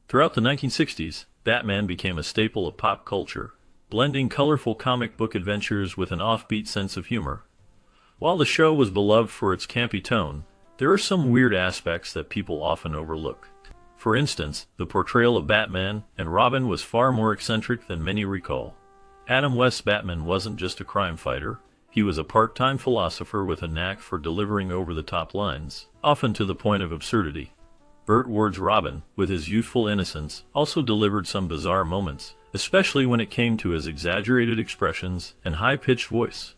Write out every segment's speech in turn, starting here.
Throughout the 1960s, Batman became a staple of pop culture, blending colorful comic book adventures with an offbeat sense of humor. While the show was beloved for its campy tone, there are some weird aspects that people often overlook. For instance, the portrayal of Batman and Robin was far more eccentric than many recall. Adam West's Batman wasn't just a crime fighter, he was a part-time philosopher with a knack for delivering over-the-top lines, often to the point of absurdity. Burt Ward's Robin, with his youthful innocence, also delivered some bizarre moments, especially when it came to his exaggerated expressions and high-pitched voice.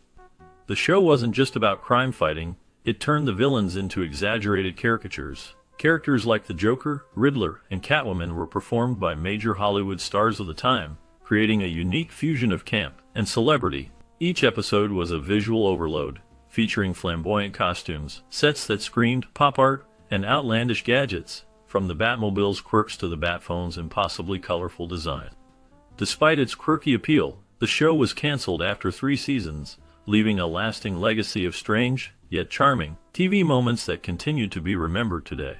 The show wasn't just about crime fighting, it turned the villains into exaggerated caricatures. Characters like the Joker, Riddler, and Catwoman were performed by major Hollywood stars of the time, creating a unique fusion of camp and celebrity. Each episode was a visual overload, featuring flamboyant costumes, sets that screamed pop art, and outlandish gadgets, from the Batmobile's quirks to the Batphone's impossibly colorful design. Despite its quirky appeal, the show was canceled after 3 seasons, leaving a lasting legacy of strange, yet charming, TV moments that continue to be remembered today.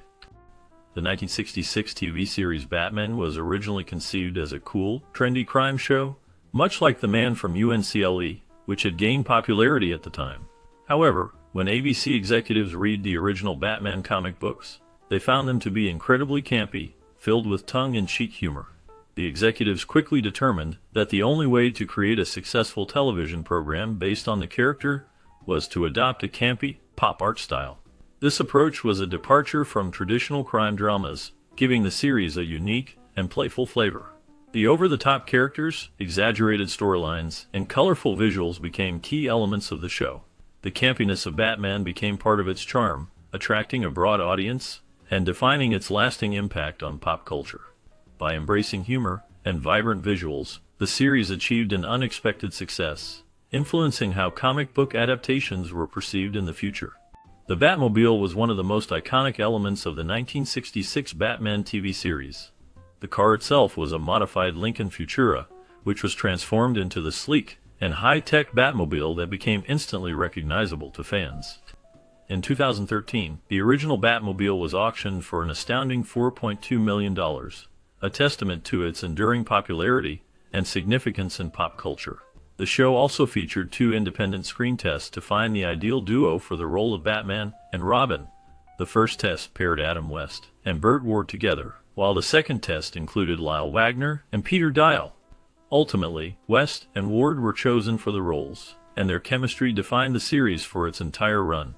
The 1966 TV series Batman was originally conceived as a cool, trendy crime show, much like The Man from UNCLE, which had gained popularity at the time. However, when ABC executives read the original Batman comic books, they found them to be incredibly campy, filled with tongue-in-cheek humor. The executives quickly determined that the only way to create a successful television program based on the character was to adopt a campy, pop art style. This approach was a departure from traditional crime dramas, giving the series a unique and playful flavor. The over-the-top characters, exaggerated storylines, and colorful visuals became key elements of the show. The campiness of Batman became part of its charm, attracting a broad audience and defining its lasting impact on pop culture. By embracing humor and vibrant visuals, the series achieved an unexpected success, influencing how comic book adaptations were perceived in the future. The Batmobile was one of the most iconic elements of the 1966 Batman TV series. The car itself was a modified Lincoln Futura, which was transformed into the sleek and high-tech Batmobile that became instantly recognizable to fans. In 2013, the original Batmobile was auctioned for an astounding $4.2 million, a testament to its enduring popularity and significance in pop culture. The show also featured 2 independent screen tests to find the ideal duo for the role of Batman and Robin. The first test paired Adam West and Burt Ward together, while the second test included Lyle Waggoner and Peter Dial. Ultimately, West and Ward were chosen for the roles, and their chemistry defined the series for its entire run.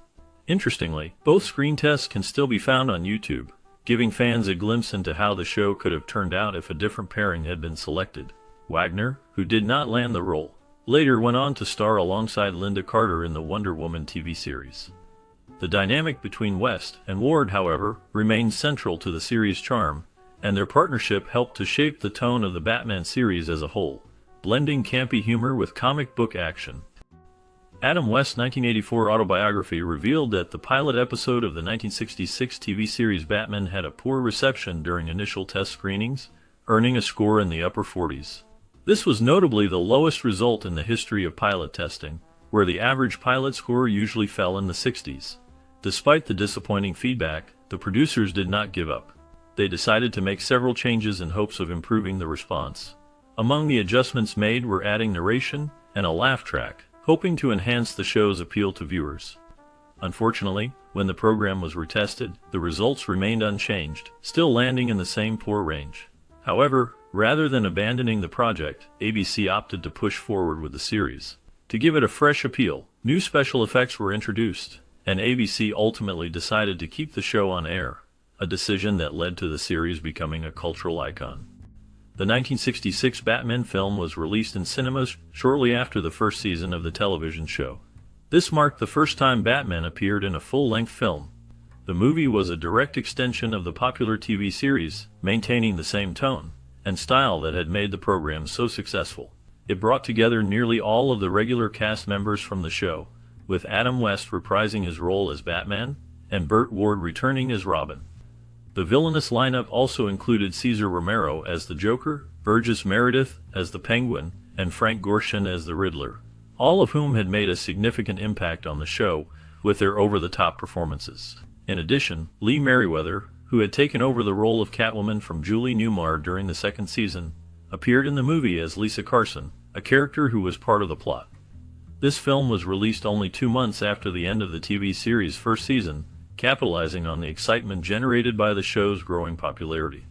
Interestingly, both screen tests can still be found on YouTube, giving fans a glimpse into how the show could have turned out if a different pairing had been selected. Wagner, who did not land the role, later went on to star alongside Linda Carter in the Wonder Woman TV series. The dynamic between West and Ward, however, remained central to the series' charm, and their partnership helped to shape the tone of the Batman series as a whole, blending campy humor with comic book action. Adam West's 1984 autobiography revealed that the pilot episode of the 1966 TV series Batman had a poor reception during initial test screenings, earning a score in the upper 40s. This was notably the lowest result in the history of pilot testing, where the average pilot score usually fell in the 60s. Despite the disappointing feedback, the producers did not give up. They decided to make several changes in hopes of improving the response. Among the adjustments made were adding narration and a laugh track, hoping to enhance the show's appeal to viewers. Unfortunately, when the program was retested, the results remained unchanged, still landing in the same poor range. However, rather than abandoning the project, ABC opted to push forward with the series. To give it a fresh appeal, new special effects were introduced, and ABC ultimately decided to keep the show on air, a decision that led to the series becoming a cultural icon. The 1966 Batman film was released in cinemas shortly after the first season of the television show. This marked the first time Batman appeared in a full-length film. The movie was a direct extension of the popular TV series, maintaining the same tone and style that had made the program so successful. It brought together nearly all of the regular cast members from the show, with Adam West reprising his role as Batman and Burt Ward returning as Robin. The villainous lineup also included Cesar Romero as the Joker, Burgess Meredith as the Penguin, and Frank Gorshin as the Riddler, all of whom had made a significant impact on the show with their over-the-top performances. In addition, Lee Merriweather, who had taken over the role of Catwoman from Julie Newmar during the second season, appeared in the movie as Lisa Carson, a character who was part of the plot. This film was released only 2 months after the end of the TV series' first season, capitalizing on the excitement generated by the show's growing popularity.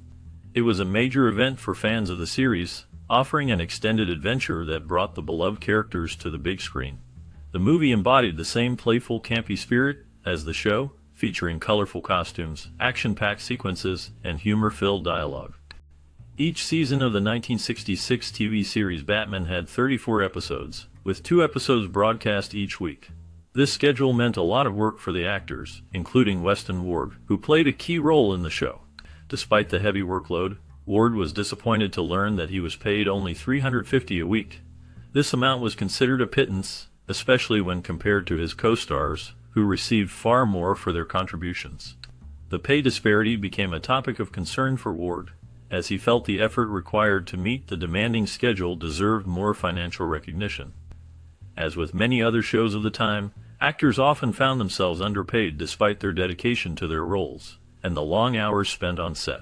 It was a major event for fans of the series, offering an extended adventure that brought the beloved characters to the big screen. The movie embodied the same playful, campy spirit as the show, featuring colorful costumes, action-packed sequences, and humor-filled dialogue. Each season of the 1966 TV series Batman had 34 episodes, with 2 episodes broadcast each week. This schedule meant a lot of work for the actors, including Weston Ward, who played a key role in the show. Despite the heavy workload, Ward was disappointed to learn that he was paid only $350 a week. This amount was considered a pittance, especially when compared to his co-stars, who received far more for their contributions. The pay disparity became a topic of concern for Ward, as he felt the effort required to meet the demanding schedule deserved more financial recognition. As with many other shows of the time, actors often found themselves underpaid despite their dedication to their roles, and the long hours spent on set.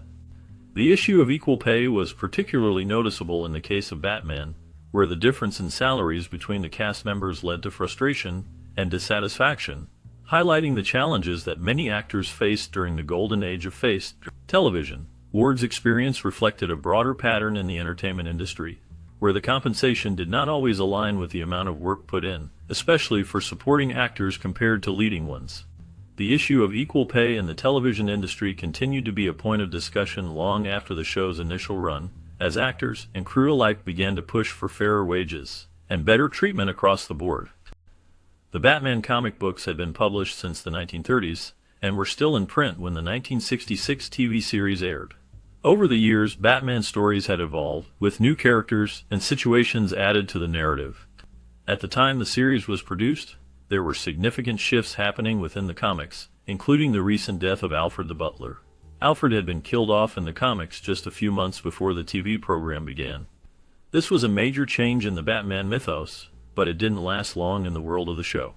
The issue of equal pay was particularly noticeable in the case of Batman, where the difference in salaries between the cast members led to frustration and dissatisfaction, highlighting the challenges that many actors faced during the golden age of television. Ward's experience reflected a broader pattern in the entertainment industry, where the compensation did not always align with the amount of work put in, especially for supporting actors compared to leading ones. The issue of equal pay in the television industry continued to be a point of discussion long after the show's initial run, as actors and crew alike began to push for fairer wages and better treatment across the board. The Batman comic books had been published since the 1930s and were still in print when the 1966 TV series aired. Over the years, Batman stories had evolved, with new characters and situations added to the narrative. At the time the series was produced, there were significant shifts happening within the comics, including the recent death of Alfred the Butler. Alfred had been killed off in the comics just a few months before the TV program began. This was a major change in the Batman mythos, but it didn't last long in the world of the show.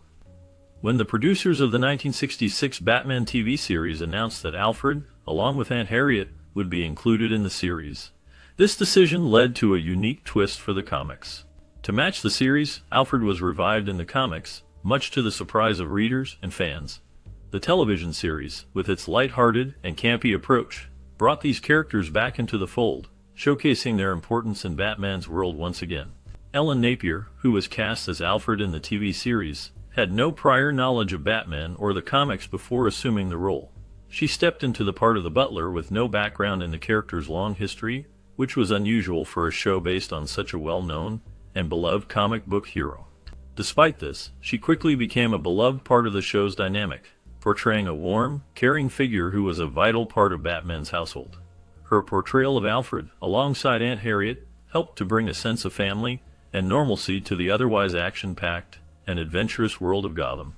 When the producers of the 1966 Batman TV series announced that Alfred, along with Aunt Harriet, would be included in the series, this decision led to a unique twist for the comics. To match the series, Alfred was revived in the comics, much to the surprise of readers and fans. The television series, with its light-hearted and campy approach, brought these characters back into the fold, showcasing their importance in Batman's world once again. Ellen Napier, who was cast as Alfred in the TV series, had no prior knowledge of Batman or the comics before assuming the role. She stepped into the part of the butler with no background in the character's long history, which was unusual for a show based on such a well-known and beloved comic book hero. Despite this, she quickly became a beloved part of the show's dynamic, portraying a warm, caring figure who was a vital part of Batman's household. Her portrayal of Alfred, alongside Aunt Harriet, helped to bring a sense of family and normalcy to the otherwise action-packed and adventurous world of Gotham.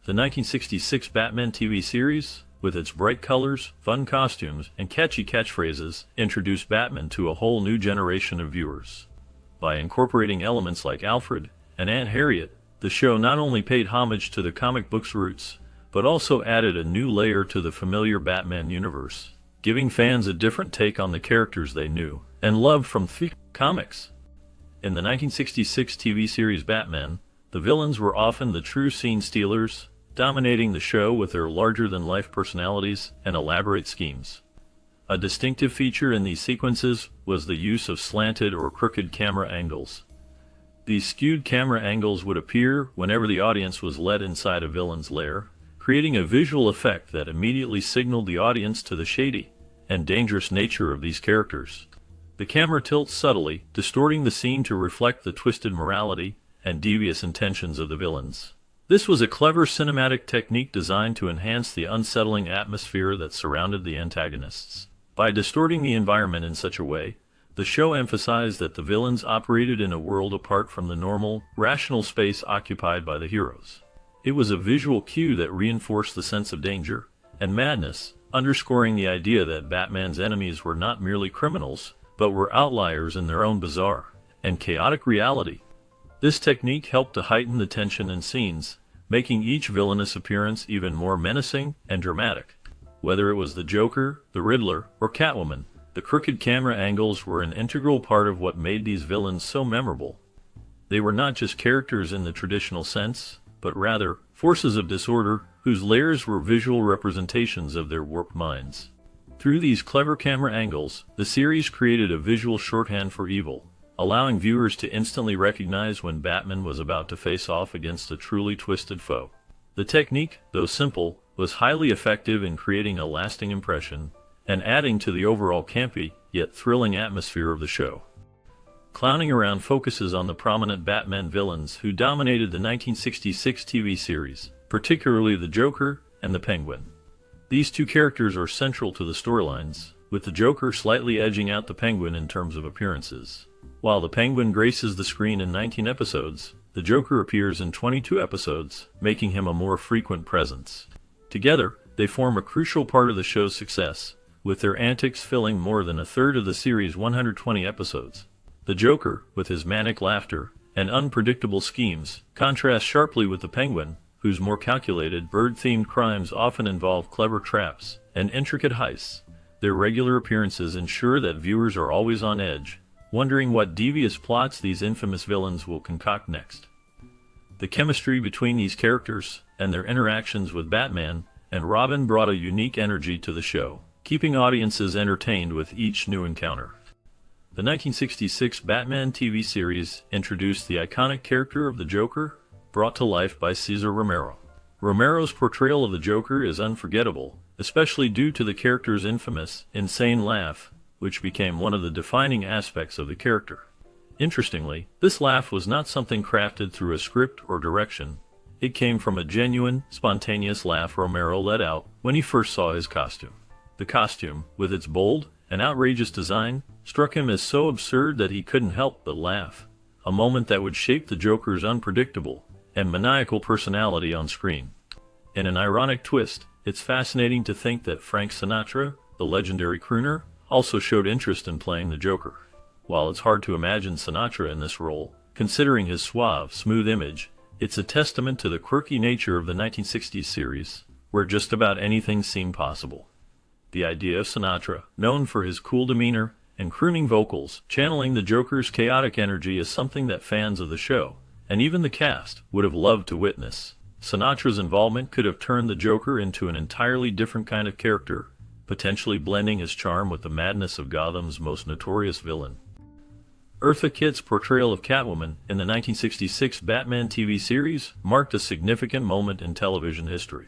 The 1966 Batman TV series, with its bright colors, fun costumes, and catchy catchphrases, introduced Batman to a whole new generation of viewers. By incorporating elements like Alfred and Aunt Harriet, the show not only paid homage to the comic book's roots, but also added a new layer to the familiar Batman universe, giving fans a different take on the characters they knew and loved from the comics. In the 1966 TV series Batman, the villains were often the true scene stealers, dominating the show with their larger-than-life personalities and elaborate schemes. A distinctive feature in these sequences was the use of slanted or crooked camera angles. These skewed camera angles would appear whenever the audience was led inside a villain's lair, creating a visual effect that immediately signaled the audience to the shady and dangerous nature of these characters. The camera tilts subtly, distorting the scene to reflect the twisted morality and devious intentions of the villains. This was a clever cinematic technique designed to enhance the unsettling atmosphere that surrounded the antagonists. By distorting the environment in such a way, the show emphasized that the villains operated in a world apart from the normal, rational space occupied by the heroes. It was a visual cue that reinforced the sense of danger and madness, underscoring the idea that Batman's enemies were not merely criminals, but were outliers in their own bizarre and chaotic reality. This technique helped to heighten the tension in scenes, making each villainous appearance even more menacing and dramatic. Whether it was the Joker, the Riddler, or Catwoman, the crooked camera angles were an integral part of what made these villains so memorable. They were not just characters in the traditional sense, but rather forces of disorder whose layers were visual representations of their warped minds. Through these clever camera angles, the series created a visual shorthand for evil, allowing viewers to instantly recognize when Batman was about to face off against a truly twisted foe. The technique, though simple, was highly effective in creating a lasting impression and adding to the overall campy, yet thrilling atmosphere of the show. Clowning Around focuses on the prominent Batman villains who dominated the 1966 TV series, particularly the Joker and the Penguin. These two characters are central to the storylines, with the Joker slightly edging out the Penguin in terms of appearances. While the Penguin graces the screen in 19 episodes, the Joker appears in 22 episodes, making him a more frequent presence. Together, they form a crucial part of the show's success, with their antics filling more than a third of the series' 120 episodes. The Joker, with his manic laughter and unpredictable schemes, contrasts sharply with the Penguin, whose more calculated, bird-themed crimes often involve clever traps and intricate heists. Their regular appearances ensure that viewers are always on edge, wondering what devious plots these infamous villains will concoct next. The chemistry between these characters and their interactions with Batman and Robin brought a unique energy to the show, keeping audiences entertained with each new encounter. The 1966 Batman TV series introduced the iconic character of the Joker, brought to life by Cesar Romero. Romero's portrayal of the Joker is unforgettable, especially due to the character's infamous, insane laugh, which became one of the defining aspects of the character. Interestingly, this laugh was not something crafted through a script or direction. It came from a genuine, spontaneous laugh Romero let out when he first saw his costume. The costume, with its bold and outrageous design, struck him as so absurd that he couldn't help but laugh, a moment that would shape the Joker's unpredictable and maniacal personality on screen. In an ironic twist, it's fascinating to think that Frank Sinatra, the legendary crooner, also showed interest in playing the Joker. While it's hard to imagine Sinatra in this role, considering his suave, smooth image, it's a testament to the quirky nature of the 1960s series, where just about anything seemed possible. The idea of Sinatra, known for his cool demeanor and crooning vocals, channeling the Joker's chaotic energy is something that fans of the show, and even the cast, would have loved to witness. Sinatra's involvement could have turned the Joker into an entirely different kind of character, potentially blending his charm with the madness of Gotham's most notorious villain. Eartha Kitt's portrayal of Catwoman in the 1966 Batman TV series marked a significant moment in television history.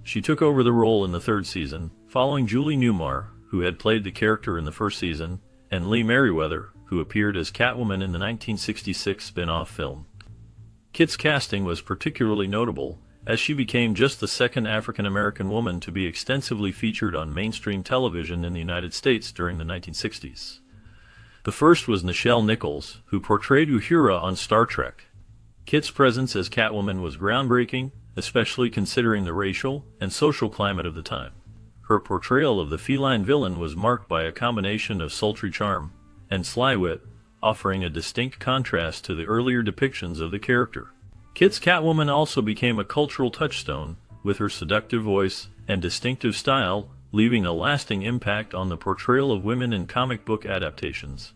She took over the role in the third season, following Julie Newmar, who had played the character in the first season, and Lee Merriweather, who appeared as Catwoman in the 1966 spin-off film. Kitt's casting was particularly notable, as she became just the second African-American woman to be extensively featured on mainstream television in the United States during the 1960s. The first was Nichelle Nichols, who portrayed Uhura on Star Trek. Kitt's presence as Catwoman was groundbreaking, especially considering the racial and social climate of the time. Her portrayal of the feline villain was marked by a combination of sultry charm and sly wit, offering a distinct contrast to the earlier depictions of the character. Kitt's Catwoman also became a cultural touchstone, with her seductive voice and distinctive style leaving a lasting impact on the portrayal of women in comic book adaptations.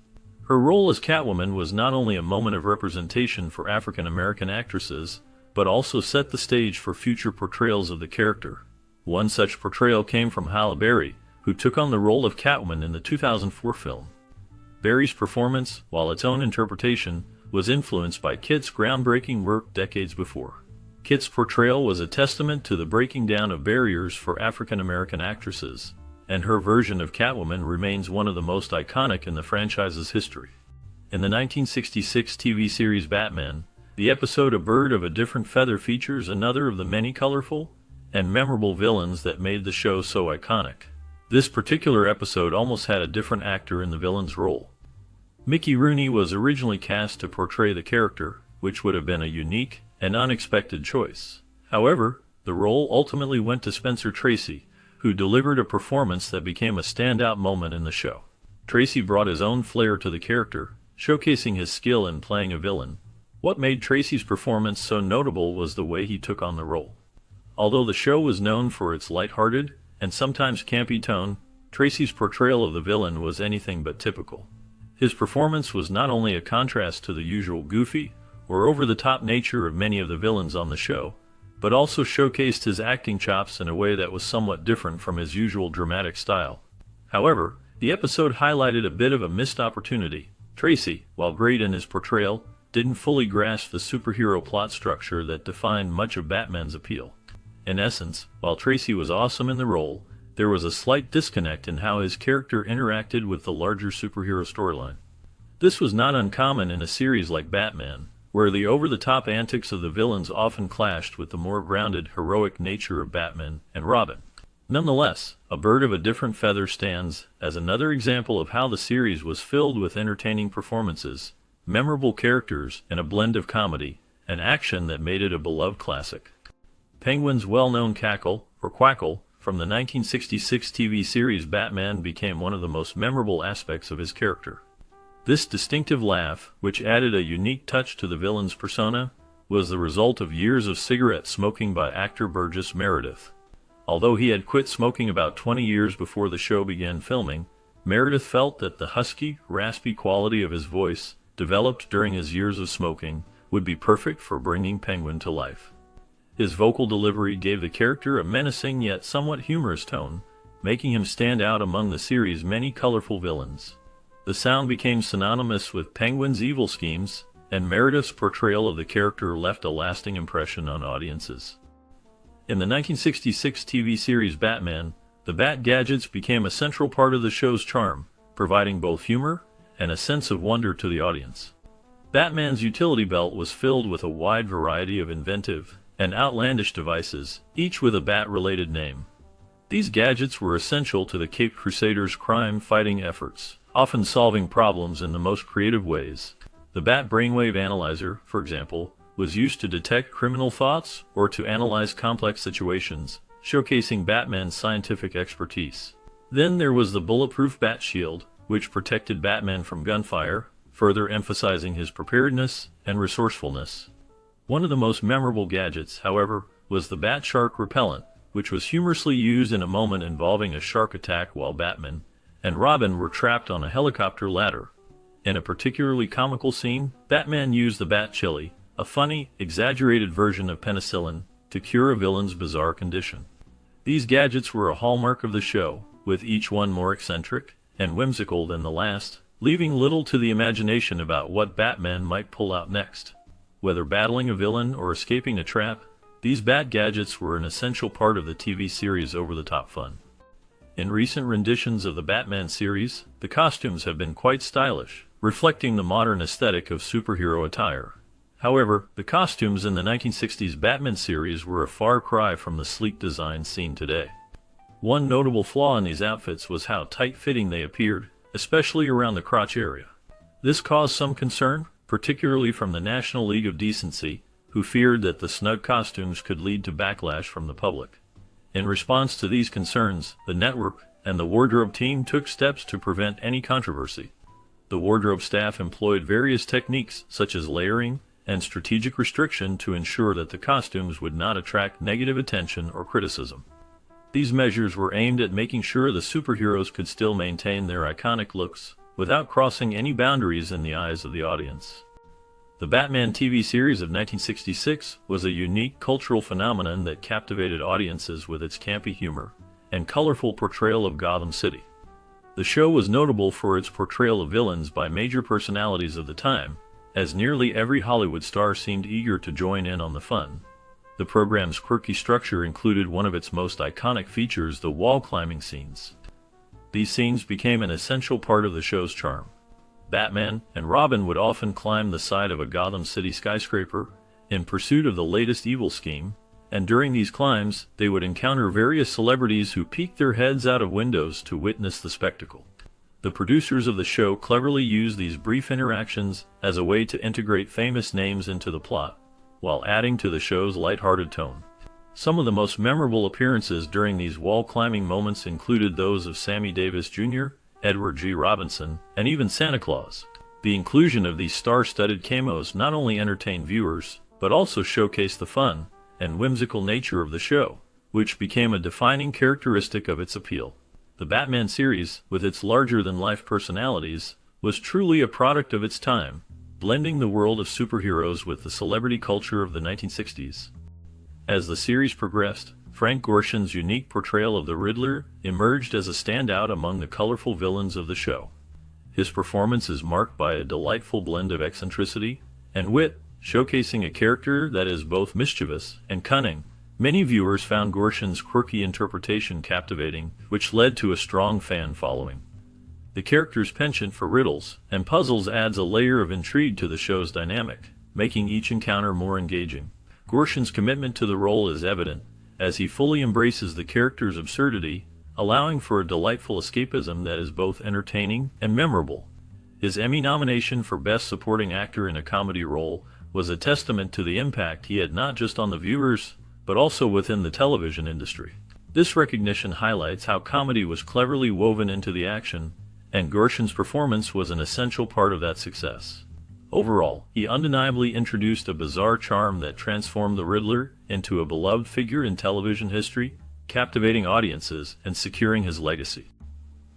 Her role as Catwoman was not only a moment of representation for African American actresses, but also set the stage for future portrayals of the character. One such portrayal came from Halle Berry, who took on the role of Catwoman in the 2004 film. Berry's performance, while its own interpretation, was influenced by Kitt's groundbreaking work decades before. Kitt's portrayal was a testament to the breaking down of barriers for African American actresses, and her version of Catwoman remains one of the most iconic in the franchise's history. In the 1966 TV series Batman, the episode A Bird of a Different Feather features another of the many colorful and memorable villains that made the show so iconic. This particular episode almost had a different actor in the villain's role. Mickey Rooney was originally cast to portray the character, which would have been a unique and unexpected choice. However, the role ultimately went to Spencer Tracy, who delivered a performance that became a standout moment in the show. Tracy brought his own flair to the character, showcasing his skill in playing a villain. What made Tracy's performance so notable was the way he took on the role. Although the show was known for its lighthearted and sometimes campy tone, Tracy's portrayal of the villain was anything but typical. His performance was not only a contrast to the usual goofy or over-the-top nature of many of the villains on the show, but also showcased his acting chops in a way that was somewhat different from his usual dramatic style. However, the episode highlighted a bit of a missed opportunity. Tracy, while great in his portrayal, didn't fully grasp the superhero plot structure that defined much of Batman's appeal. In essence, while Tracy was awesome in the role, there was a slight disconnect in how his character interacted with the larger superhero storyline. This was not uncommon in a series like Batman, where the over-the-top antics of the villains often clashed with the more grounded, heroic nature of Batman and Robin. Nonetheless, A Bird of a Different Feather stands as another example of how the series was filled with entertaining performances, memorable characters, and a blend of comedy and action that made it a beloved classic. Penguin's well-known cackle, or quackle, from the 1966 TV series Batman became one of the most memorable aspects of his character. This distinctive laugh, which added a unique touch to the villain's persona, was the result of years of cigarette smoking by actor Burgess Meredith. Although he had quit smoking about 20 years before the show began filming, Meredith felt that the husky, raspy quality of his voice, developed during his years of smoking, would be perfect for bringing Penguin to life. His vocal delivery gave the character a menacing yet somewhat humorous tone, making him stand out among the series' many colorful villains. The sound became synonymous with Penguin's evil schemes, and Meredith's portrayal of the character left a lasting impression on audiences. In the 1966 TV series Batman, the Bat gadgets became a central part of the show's charm, providing both humor and a sense of wonder to the audience. Batman's utility belt was filled with a wide variety of inventive and outlandish devices, each with a Bat-related name. These gadgets were essential to the Caped Crusaders' crime-fighting efforts, often solving problems in the most creative ways. The Bat Brainwave Analyzer, for example, was used to detect criminal thoughts or to analyze complex situations, showcasing Batman's scientific expertise. Then there was the bulletproof Bat Shield, which protected Batman from gunfire, further emphasizing his preparedness and resourcefulness. One of the most memorable gadgets, however, was the Bat Shark Repellent, which was humorously used in a moment involving a shark attack while Batman and Robin were trapped on a helicopter ladder. In a particularly comical scene, Batman used the Bat Chili, a funny, exaggerated version of penicillin, to cure a villain's bizarre condition. These gadgets were a hallmark of the show, with each one more eccentric and whimsical than the last, leaving little to the imagination about what Batman might pull out next. Whether battling a villain or escaping a trap, these Bat gadgets were an essential part of the TV series' over-the-top fun. In recent renditions of the Batman series, the costumes have been quite stylish, reflecting the modern aesthetic of superhero attire. However, the costumes in the 1960s Batman series were a far cry from the sleek design seen today. One notable flaw in these outfits was how tight-fitting they appeared, especially around the crotch area. This caused some concern, particularly from the National League of Decency, who feared that the snug costumes could lead to backlash from the public. In response to these concerns, the network and the wardrobe team took steps to prevent any controversy. The wardrobe staff employed various techniques such as layering and strategic restriction to ensure that the costumes would not attract negative attention or criticism. These measures were aimed at making sure the superheroes could still maintain their iconic looks without crossing any boundaries in the eyes of the audience. The Batman TV series of 1966 was a unique cultural phenomenon that captivated audiences with its campy humor and colorful portrayal of Gotham City. The show was notable for its portrayal of villains by major personalities of the time, as nearly every Hollywood star seemed eager to join in on the fun. The program's quirky structure included one of its most iconic features, the wall climbing scenes. These scenes became an essential part of the show's charm. Batman and Robin would often climb the side of a Gotham City skyscraper in pursuit of the latest evil scheme, and during these climbs, they would encounter various celebrities who peeked their heads out of windows to witness the spectacle. The producers of the show cleverly used these brief interactions as a way to integrate famous names into the plot, while adding to the show's lighthearted tone. Some of the most memorable appearances during these wall-climbing moments included those of Sammy Davis Jr., Edward G. Robinson, and even Santa Claus. The inclusion of these star-studded cameos not only entertained viewers, but also showcased the fun and whimsical nature of the show, which became a defining characteristic of its appeal. The Batman series, with its larger-than-life personalities, was truly a product of its time, blending the world of superheroes with the celebrity culture of the 1960s. As the series progressed, Frank Gorshin's unique portrayal of the Riddler emerged as a standout among the colorful villains of the show. His performance is marked by a delightful blend of eccentricity and wit, showcasing a character that is both mischievous and cunning. Many viewers found Gorshin's quirky interpretation captivating, which led to a strong fan following. The character's penchant for riddles and puzzles adds a layer of intrigue to the show's dynamic, making each encounter more engaging. Gorshin's commitment to the role is evident, as he fully embraces the character's absurdity, allowing for a delightful escapism that is both entertaining and memorable. His Emmy nomination for Best Supporting Actor in a Comedy Role was a testament to the impact he had not just on the viewers, but also within the television industry. This recognition highlights how comedy was cleverly woven into the action, and Gorshin's performance was an essential part of that success. Overall, he undeniably introduced a bizarre charm that transformed the Riddler into a beloved figure in television history, captivating audiences and securing his legacy.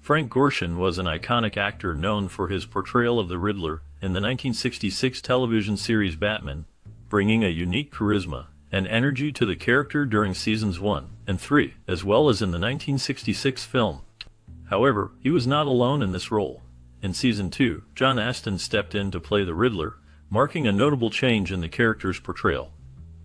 Frank Gorshin was an iconic actor known for his portrayal of the Riddler in the 1966 television series Batman, bringing a unique charisma and energy to the character during seasons 1 and 3, as well as in the 1966 film. However, he was not alone in this role. In season 2, John Astin stepped in to play the Riddler, marking a notable change in the character's portrayal.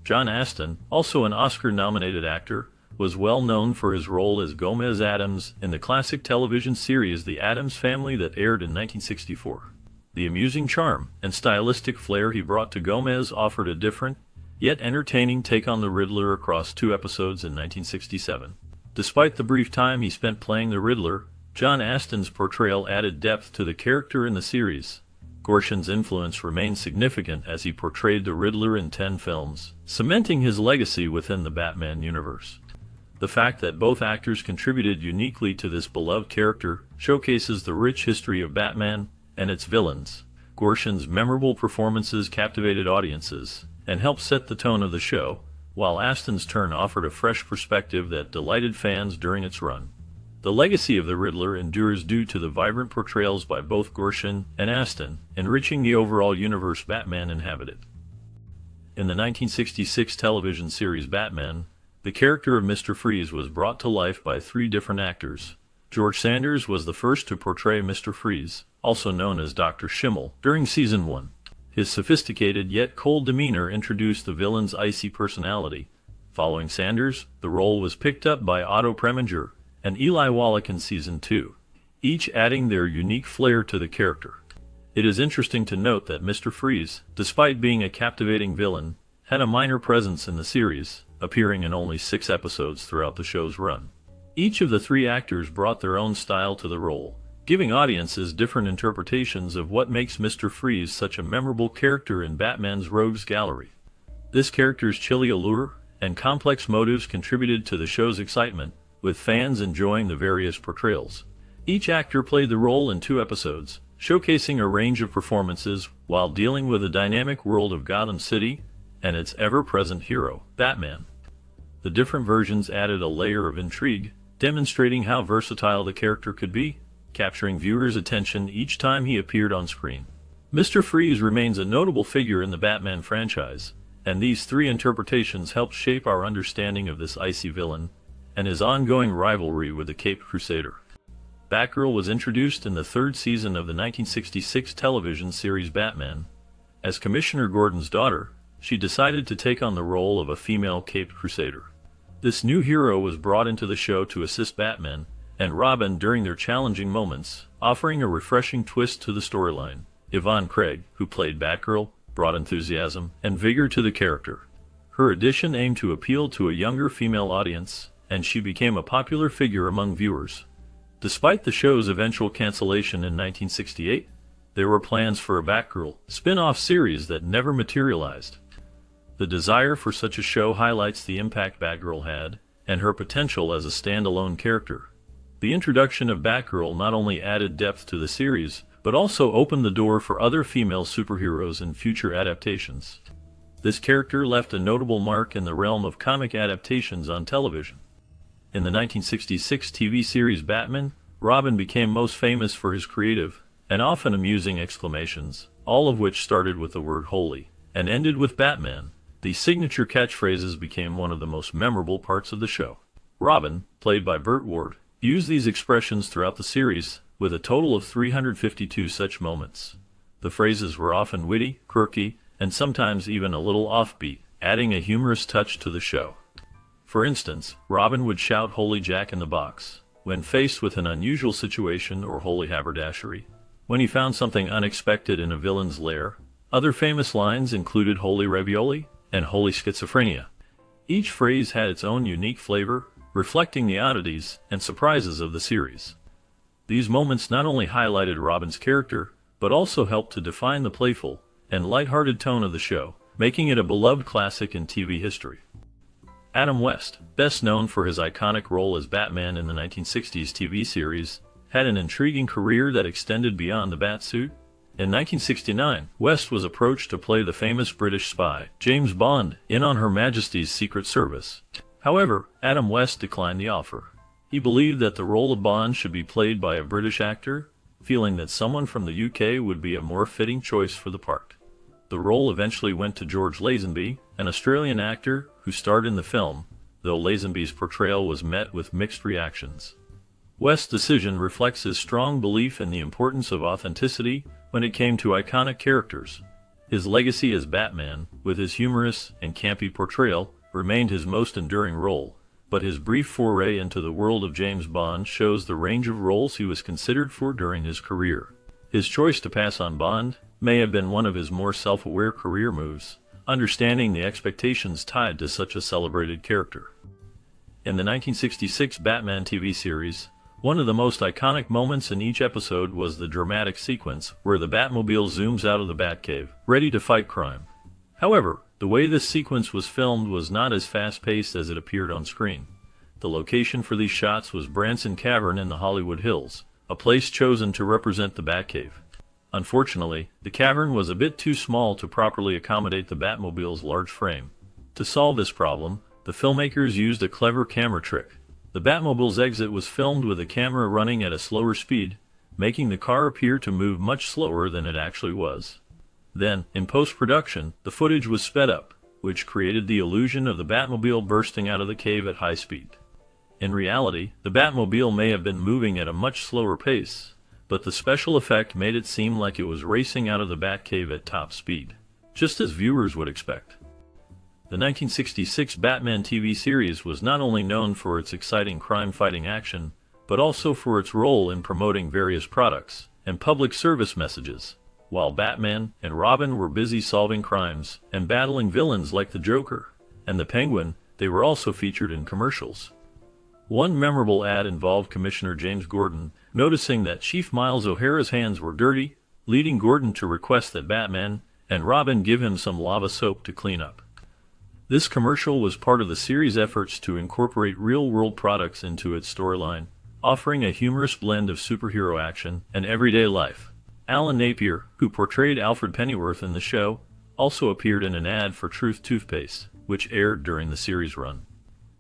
John Astin, also an Oscar-nominated actor, was well known for his role as Gomez Addams in the classic television series The Addams Family that aired in 1964. The amusing charm and stylistic flair he brought to Gomez offered a different, yet entertaining take on the Riddler across 2 episodes in 1967. Despite the brief time he spent playing the Riddler, John Astin's portrayal added depth to the character in the series. Gorshin's influence remained significant as he portrayed the Riddler in 10 films, cementing his legacy within the Batman universe. The fact that both actors contributed uniquely to this beloved character showcases the rich history of Batman and its villains. Gorshin's memorable performances captivated audiences and helped set the tone of the show, while Astin's turn offered a fresh perspective that delighted fans during its run. The legacy of the Riddler endures due to the vibrant portrayals by both Gorshin and Astin, enriching the overall universe Batman inhabited. In the 1966 television series Batman, the character of Mr. Freeze was brought to life by 3 different actors. George Sanders was the first to portray Mr. Freeze, also known as Dr. Schimmel, during season 1. His sophisticated yet cold demeanor introduced the villain's icy personality. Following Sanders, the role was picked up by Otto Preminger and Eli Wallach in season 2, each adding their unique flair to the character. It is interesting to note that Mr. Freeze, despite being a captivating villain, had a minor presence in the series, appearing in only 6 episodes throughout the show's run. Each of the 3 actors brought their own style to the role, giving audiences different interpretations of what makes Mr. Freeze such a memorable character in Batman's rogues gallery. This character's chilly allure and complex motives contributed to the show's excitement, with fans enjoying the various portrayals. Each actor played the role in 2 episodes, showcasing a range of performances while dealing with the dynamic world of Gotham City and its ever-present hero, Batman. The different versions added a layer of intrigue, demonstrating how versatile the character could be, capturing viewers' attention each time he appeared on screen. Mr. Freeze remains a notable figure in the Batman franchise, and these 3 interpretations helped shape our understanding of this icy villain and his ongoing rivalry with the Caped Crusader. Batgirl was introduced in the 3rd season of the 1966 television series Batman. As Commissioner Gordon's daughter, she decided to take on the role of a female Caped Crusader. This new hero was brought into the show to assist Batman and Robin during their challenging moments, offering a refreshing twist to the storyline. Yvonne Craig, who played Batgirl, brought enthusiasm and vigor to the character. Her addition aimed to appeal to a younger female audience, and she became a popular figure among viewers. Despite the show's eventual cancellation in 1968, there were plans for a Batgirl spin-off series that never materialized. The desire for such a show highlights the impact Batgirl had, and her potential as a standalone character. The introduction of Batgirl not only added depth to the series, but also opened the door for other female superheroes in future adaptations. This character left a notable mark in the realm of comic adaptations on television. In the 1966 TV series Batman, Robin became most famous for his creative and often amusing exclamations, all of which started with the word holy and ended with Batman. These signature catchphrases became one of the most memorable parts of the show. Robin, played by Burt Ward, used these expressions throughout the series, with a total of 352 such moments. The phrases were often witty, quirky, and sometimes even a little offbeat, adding a humorous touch to the show. For instance, Robin would shout "Holy Jack in the Box" when faced with an unusual situation, or "Holy Haberdashery" when he found something unexpected in a villain's lair. Other famous lines included "Holy Ravioli" and "Holy Schizophrenia." Each phrase had its own unique flavor, reflecting the oddities and surprises of the series. These moments not only highlighted Robin's character, but also helped to define the playful and lighthearted tone of the show, making it a beloved classic in TV history. Adam West, best known for his iconic role as Batman in the 1960s TV series, had an intriguing career that extended beyond the Batsuit. In 1969, West was approached to play the famous British spy, James Bond, in On Her Majesty's Secret Service. However, Adam West declined the offer. He believed that the role of Bond should be played by a British actor, feeling that someone from the UK would be a more fitting choice for the part. The role eventually went to George Lazenby, an Australian actor who starred in the film, though Lazenby's portrayal was met with mixed reactions. West's decision reflects his strong belief in the importance of authenticity when it came to iconic characters. His legacy as Batman, with his humorous and campy portrayal, remained his most enduring role, but his brief foray into the world of James Bond shows the range of roles he was considered for during his career. His choice to pass on Bond may have been one of his more self-aware career moves, understanding the expectations tied to such a celebrated character. In the 1966 Batman TV series, one of the most iconic moments in each episode was the dramatic sequence where the Batmobile zooms out of the Batcave, ready to fight crime. However, the way this sequence was filmed was not as fast-paced as it appeared on screen. The location for these shots was Branson Cavern in the Hollywood Hills, a place chosen to represent the Batcave. Unfortunately, the cavern was a bit too small to properly accommodate the Batmobile's large frame. To solve this problem, the filmmakers used a clever camera trick. The Batmobile's exit was filmed with the camera running at a slower speed, making the car appear to move much slower than it actually was. Then, in post-production, the footage was sped up, which created the illusion of the Batmobile bursting out of the cave at high speed. In reality, the Batmobile may have been moving at a much slower pace, but the special effect made it seem like it was racing out of the Batcave at top speed, just as viewers would expect. The 1966 Batman TV series was not only known for its exciting crime-fighting action, but also for its role in promoting various products and public service messages. While Batman and Robin were busy solving crimes and battling villains like the Joker and the Penguin, they were also featured in commercials. One memorable ad involved Commissioner James Gordon noticing that Chief Miles O'Hara's hands were dirty, leading Gordon to request that Batman and Robin give him some lava soap to clean up. This commercial was part of the series' efforts to incorporate real-world products into its storyline, offering a humorous blend of superhero action and everyday life. Alan Napier, who portrayed Alfred Pennyworth in the show, also appeared in an ad for Truth toothpaste, which aired during the series run.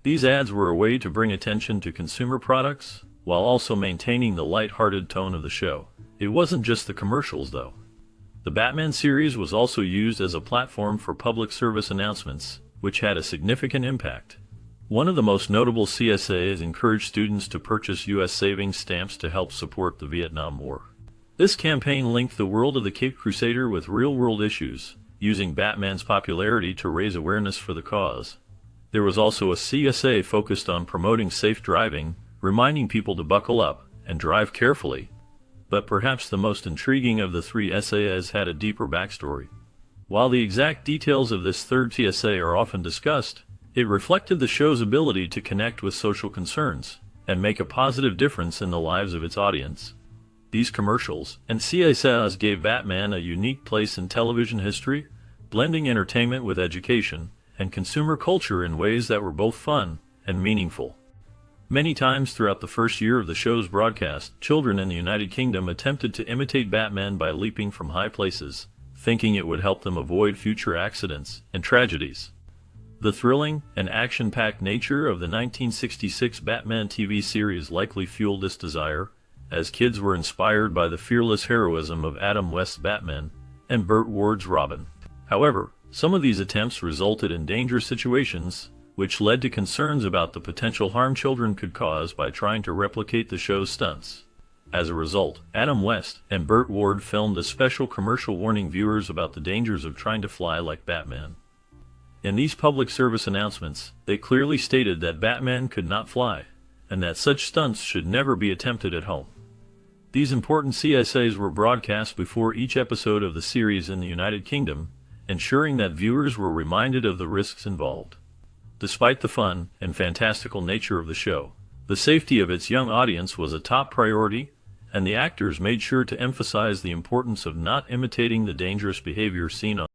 These ads were a way to bring attention to consumer products, while also maintaining the light-hearted tone of the show. It wasn't just the commercials, though. The Batman series was also used as a platform for public service announcements, which had a significant impact. One of the most notable CSAs encouraged students to purchase U.S. savings stamps to help support the Vietnam War. This campaign linked the world of the Caped Crusader with real-world issues, using Batman's popularity to raise awareness for the cause. There was also a CSA focused on promoting safe driving, reminding people to buckle up and drive carefully. But perhaps the most intriguing of the three SAs had a deeper backstory. While the exact details of this third TSA are often discussed, it reflected the show's ability to connect with social concerns and make a positive difference in the lives of its audience. These commercials and CSAs gave Batman a unique place in television history, blending entertainment with education and consumer culture in ways that were both fun and meaningful. Many times throughout the first year of the show's broadcast, children in the United Kingdom attempted to imitate Batman by leaping from high places, thinking it would help them avoid future accidents and tragedies. The thrilling and action-packed nature of the 1966 Batman TV series likely fueled this desire, as kids were inspired by the fearless heroism of Adam West's Batman and Burt Ward's Robin. However, some of these attempts resulted in dangerous situations, which led to concerns about the potential harm children could cause by trying to replicate the show's stunts. As a result, Adam West and Burt Ward filmed a special commercial warning viewers about the dangers of trying to fly like Batman. In these public service announcements, they clearly stated that Batman could not fly, and that such stunts should never be attempted at home. These important CSAs were broadcast before each episode of the series in the United Kingdom, ensuring that viewers were reminded of the risks involved. Despite the fun and fantastical nature of the show, the safety of its young audience was a top priority, and the actors made sure to emphasize the importance of not imitating the dangerous behavior seen on